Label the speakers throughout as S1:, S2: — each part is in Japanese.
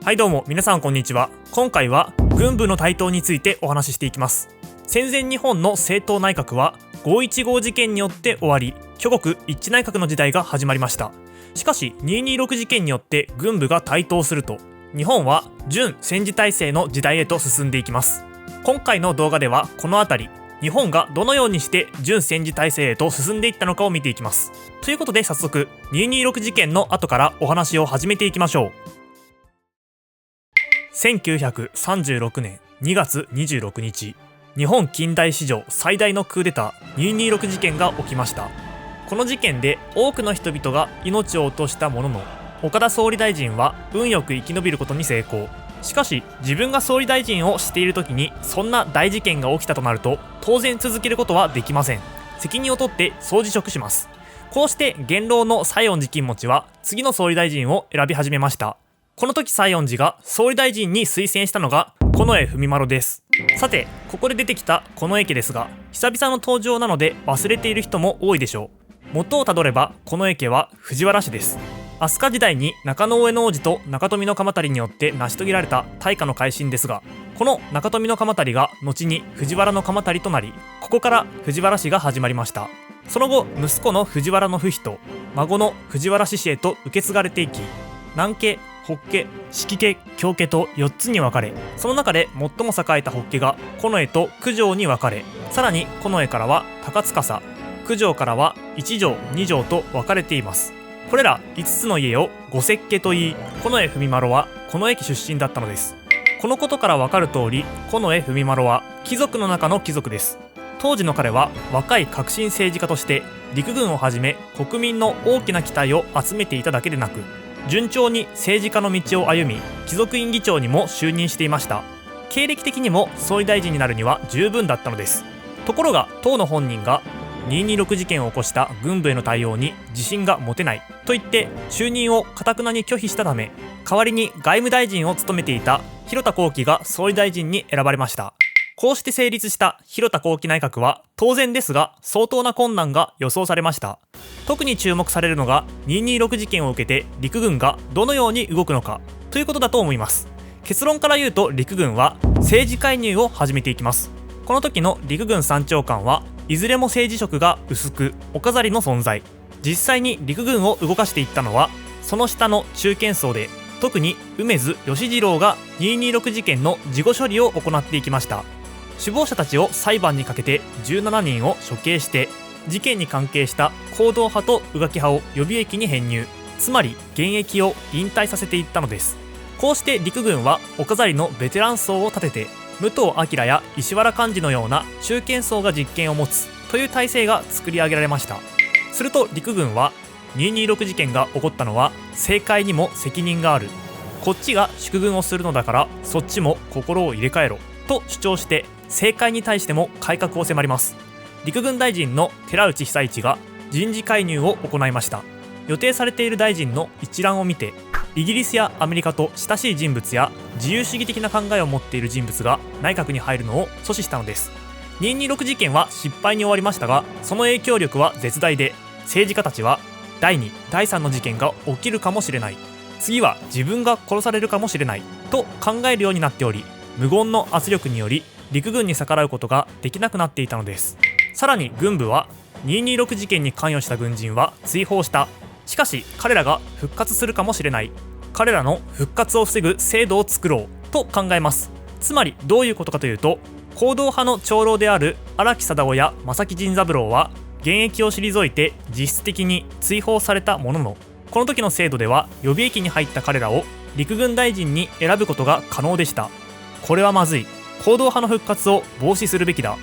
S1: はいどうも皆さんこんにちは。今回は軍部の台頭についてお話ししていきます。戦前日本の政党内閣は515事件によって終わり、挙国一致内閣の時代が始まりました。しかし226事件によって軍部が台頭すると、日本は準戦時体制の時代へと進んでいきます。今回の動画ではこのあたり、日本がどのようにして準戦時体制へと進んでいったのかを見ていきます。ということで早速226事件の後からお話を始めていきましょう。1936年2月26日、日本近代史上最大のクーデター226事件が起きました。この事件で多くの人々が命を落としたものの、岡田総理大臣は運よく生き延びることに成功。しかし自分が総理大臣をしている時にそんな大事件が起きたとなると、当然続けることはできません。責任を取って総辞職します。こうして元老の西園寺金持は次の総理大臣を選び始めました。この時西園寺が総理大臣に推薦したのが近衛文麿です。さてここで出てきた近衛家ですが、久々の登場なので忘れている人も多いでしょう。元をたどれば近衛家は藤原氏です。飛鳥時代に中大兄皇子と中富鎌足によって成し遂げられた大化の改新ですが、この中富鎌足が後に藤原鎌足となり、ここから藤原氏が始まりました。その後息子の藤原不比と孫の藤原氏へと受け継がれていき、南家、北家、式家、京家と4つに分かれ、その中で最も栄えた北家が近衛と九条に分かれ、さらに近衛からは高司、九条からは一条、二条と分かれています。これら5つの家を五石家といい、近衛文麿は近衛家出身だったのです。このことから分かる通り、近衛文麿は貴族の中の貴族です。当時の彼は若い革新政治家として陸軍をはじめ国民の大きな期待を集めていただけでなく、順調に政治家の道を歩み、貴族院議長にも就任していました。経歴的にも総理大臣になるには十分だったのです。ところが当の本人が226事件を起こした軍部への対応に自信が持てないと言って就任を頑なに拒否したため、代わりに外務大臣を務めていた広田光輝が総理大臣に選ばれました。こうして成立した広田光輝内閣は当然ですが相当な困難が予想されました。特に注目されるのが226事件を受けて陸軍がどのように動くのかということだと思います。結論から言うと陸軍は政治介入を始めていきます。この時の陸軍三長官はいずれも政治色が薄くお飾りの存在。実際に陸軍を動かしていったのはその下の中堅層で、特に梅津義次郎が226事件の事後処理を行っていきました。首謀者たちを裁判にかけて17人を処刑して、事件に関係した行動派と宇垣派を予備役に編入、つまり現役を引退させていったのです。こうして陸軍はお飾りのベテラン層を立てて、武藤明や石原幹二のような中堅層が実権を持つという体制が作り上げられました。すると陸軍は226事件が起こったのは政界にも責任がある、こっちが祝軍をするのだからそっちも心を入れ替えろと主張して、政界に対しても改革を迫ります。陸軍大臣の寺内久一が人事介入を行いました。予定されている大臣の一覧を見て、イギリスやアメリカと親しい人物や自由主義的な考えを持っている人物が内閣に入るのを阻止したのです。226事件は失敗に終わりましたが、その影響力は絶大で、政治家たちは第2、第3の事件が起きるかもしれない、次は自分が殺されるかもしれないと考えるようになっており、無言の圧力により陸軍に逆らうことができなくなっていたのです。さらに軍部は226事件に関与した軍人は追放した。しかし彼らが復活するかもしれない、彼らの復活を防ぐ制度を作ろうと考えます。つまりどういうことかというと、行動派の長老である荒木貞夫や正木甚三郎は現役を退いて実質的に追放されたものの、この時の制度では予備役に入った彼らを陸軍大臣に選ぶことが可能でした。これはまずい、行動派の復活を防止するべきだ。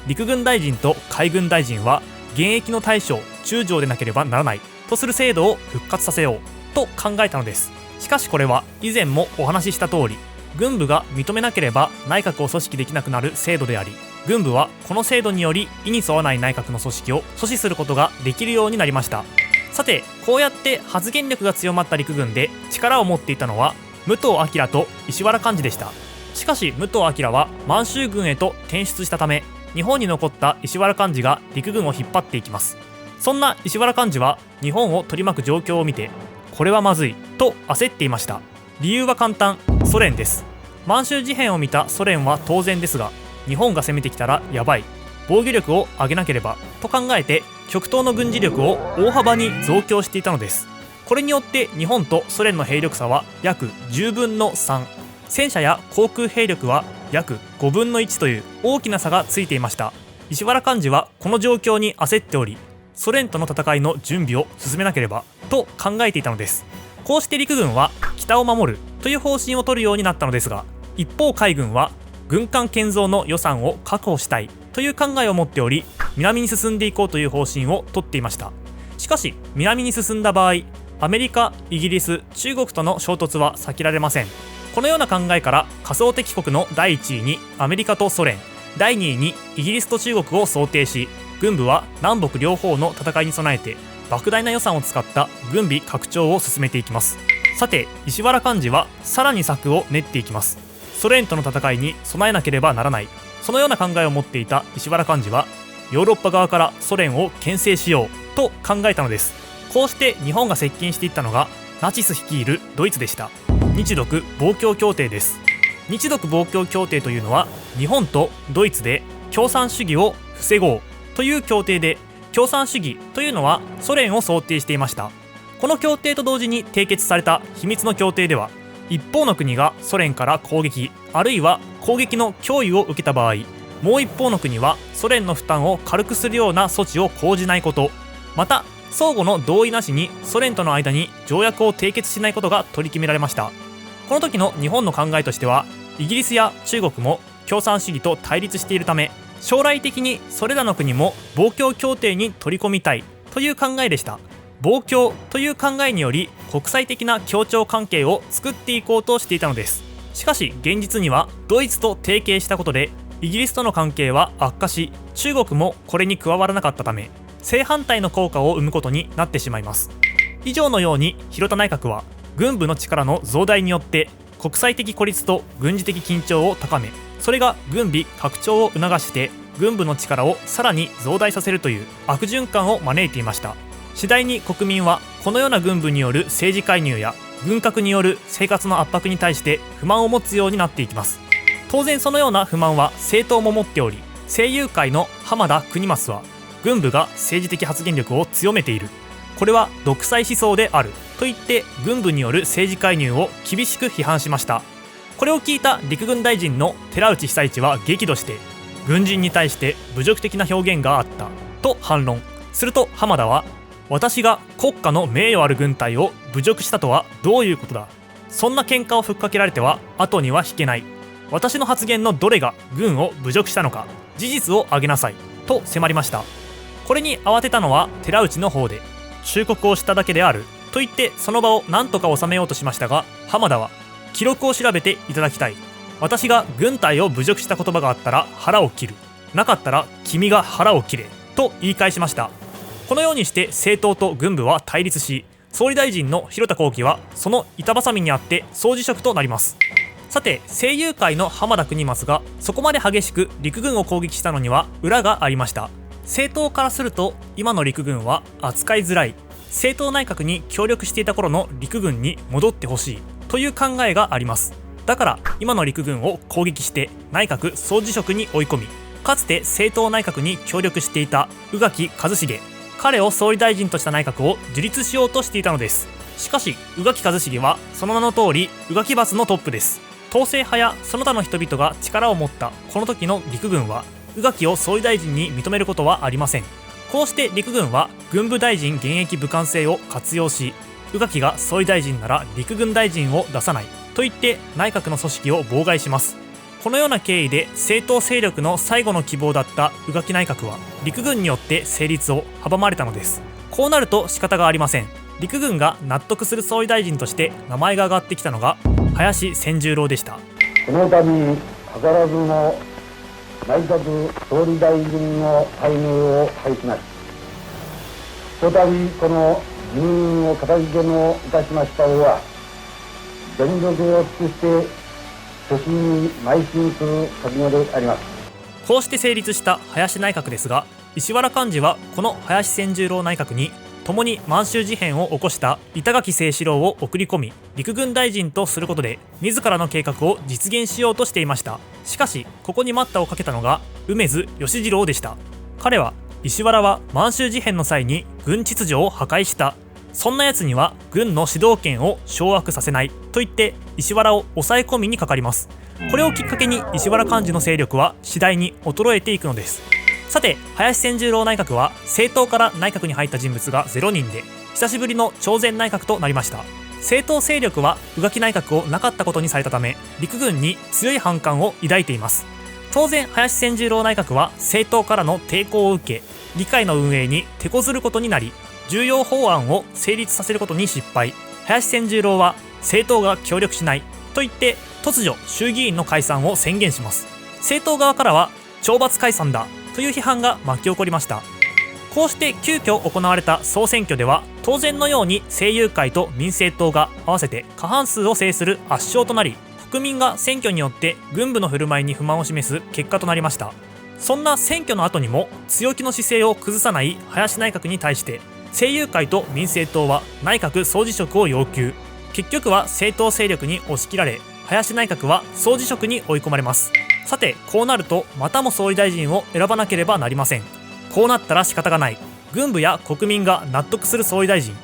S1: 陸軍大臣と海軍大臣は現役の大将中将でなければならないとする制度を復活させようと考えたのです。しかしこれは以前もお話しした通り、軍部が認めなければ内閣を組織できなくなる制度であり、軍部はこの制度により意に沿わない内閣の組織を阻止することができるようになりました。さてこうやって発言力が強まった陸軍で力を持っていたのは武藤明と石原幹二でした。しかし武藤明は満州軍へと転出したため、日本に残った石原幹二が陸軍を引っ張っていきます。そんな石原幹二は日本を取り巻く状況を見て、これはまずいと焦っていました。理由は簡単、ソ連です。満州事変を見たソ連は当然ですが、日本が攻めてきたらやばい、防御力を上げなければと考えて、極東の軍事力を大幅に増強していたのです。これによって日本とソ連の兵力差は約10分の3、戦車や航空兵力は約5分の1という大きな差がついていました。石原幹事はこの状況に焦っており、ソ連との戦いの準備を進めなければと考えていたのです。こうして陸軍は北を守るという方針を取るようになったのですが、一方海軍は軍艦建造の予算を確保したいという考えを持っており、南に進んでいこうという方針を取っていました。しかし南に進んだ場合、アメリカ、イギリス、中国との衝突は避けられません。このような考えから仮想敵国の第1位にアメリカとソ連、第2位にイギリスと中国を想定し、軍部は南北両方の戦いに備えて莫大な予算を使った軍備拡張を進めていきます。さて石原幹事はさらに策を練っていきます。ソ連との戦いに備えなければならない、そのような考えを持っていた石原幹事は、ヨーロッパ側からソ連を牽制しようと考えたのです。こうして日本が接近していったのがナチス率いるドイツでした。日独防共協定です。日独防共協定というのは、日本とドイツで共産主義を防ごうという協定で、共産主義というのはソ連を想定していました。この協定と同時に締結された秘密の協定では、一方の国がソ連から攻撃あるいは攻撃の脅威を受けた場合、もう一方の国はソ連の負担を軽くするような措置を講じないこと、また相互の同意なしにソ連との間に条約を締結しないことが取り決められました。この時の日本の考えとしては、イギリスや中国も共産主義と対立しているため、将来的にそれらの国も防共協定に取り込みたいという考えでした。防共という考えにより国際的な協調関係を作っていこうとしていたのです。しかし現実にはドイツと提携したことでイギリスとの関係は悪化し、中国もこれに加わらなかったため、正反対の効果を生むことになってしまいます。以上のように広田内閣は軍部の力の増大によって国際的孤立と軍事的緊張を高め、それが軍備拡張を促して軍部の力をさらに増大させるという悪循環を招いていました。次第に国民はこのような軍部による政治介入や軍拡による生活の圧迫に対して不満を持つようになっていきます。当然そのような不満は政党も持っており、政友会の浜田国益は軍部が政治的発言力を強めている、これは独裁思想であると言って軍部による政治介入を厳しく批判しました。これを聞いた陸軍大臣の寺内久一は激怒して、軍人に対して侮辱的な表現があったと反論すると、浜田は私が国家の名誉ある軍隊を侮辱したとはどういうことだ、そんな喧嘩をふっかけられては後には引けない、私の発言のどれが軍を侮辱したのか事実を挙げなさいと迫りました。これに慌てたのは寺内の方で、忠告をしただけであると言ってその場を何とか収めようとしましたが、浜田は記録を調べていただきたい、私が軍隊を侮辱した言葉があったら腹を切る、なかったら君が腹を切れと言い返しました。このようにして政党と軍部は対立し、総理大臣の広田光輝はその板挟みにあって総辞職となります。さて政友会の浜田国益がそこまで激しく陸軍を攻撃したのには裏がありました。政党からすると今の陸軍は扱いづらい、政党内閣に協力していた頃の陸軍に戻ってほしいという考えがあります。だから今の陸軍を攻撃して内閣総辞職に追い込み、かつて政党内閣に協力していた宇垣一茂、彼を総理大臣とした内閣を樹立しようとしていたのです。しかし宇垣一茂はその名の通り宇垣閥のトップです。統制派やその他の人々が力を持ったこの時の陸軍は宇垣を総理大臣に認めることはありません。こうして陸軍は軍部大臣現役武官制を活用し、宇垣が総理大臣なら陸軍大臣を出さないと言って内閣の組織を妨害します。このような経緯で政党勢力の最後の希望だった宇垣内閣は陸軍によって成立を阻まれたのです。こうなると仕方がありません。陸軍が納得する総理大臣として名前が挙がってきたのが林千十郎でした。
S2: この度図らずも内閣総理大臣の退任を廃止なし、ひとたびこの辞任を形でのいたしました上は、全力を尽くして所信に邁進する覚悟であります。
S1: こうして成立した林内閣ですが、石原幹事はこの林千十郎内閣に共に満州事変を起こした板垣清四郎を送り込み陸軍大臣とすることで自らの計画を実現しようとしていました。しかしここに待ったをかけたのが梅津義次郎でした。彼は石原は満州事変の際に軍秩序を破壊した、そんな奴には軍の指導権を掌握させないと言って石原を抑え込みにかかります。これをきっかけに石原幹事の勢力は次第に衰えていくのです。さて林千十郎内閣は政党から内閣に入った人物が0人で久しぶりの朝鮮内閣となりました。政党勢力は宇垣内閣をなかったことにされたため陸軍に強い反感を抱いています。当然林千十郎内閣は政党からの抵抗を受け議会の運営に手こずることになり重要法案を成立させることに失敗。林千十郎は政党が協力しないと言って突如衆議院の解散を宣言します。政党側からは懲罰解散だという批判が巻き起こりました。こうして急遽行われた総選挙では当然のように政友会と民政党が合わせて過半数を制する圧勝となり、国民が選挙によって軍部の振る舞いに不満を示す結果となりました。そんな選挙の後にも強気の姿勢を崩さない林内閣に対して政友会と民政党は内閣総辞職を要求。結局は政党勢力に押し切られ林内閣は総辞職に追い込まれます。さてこうなるとまたも総理大臣を選ばなければなりません。こうなったら仕方がない。軍部や国民が納得する総理大臣、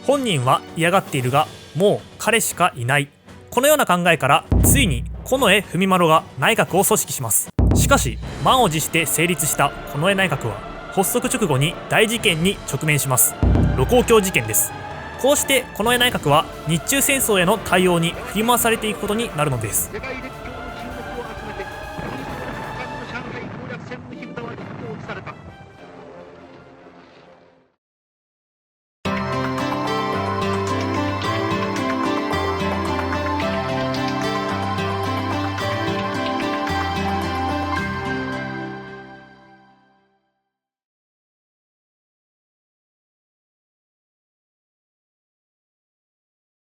S1: 本人は嫌がっているがもう彼しかいない、このような考えからついに近衛文麿が内閣を組織します。しかし満を持して成立した近衛内閣は発足直後に大事件に直面します。盧溝橋事件です。こうして近衛内閣は日中戦争への対応に振り回されていくことになるのです。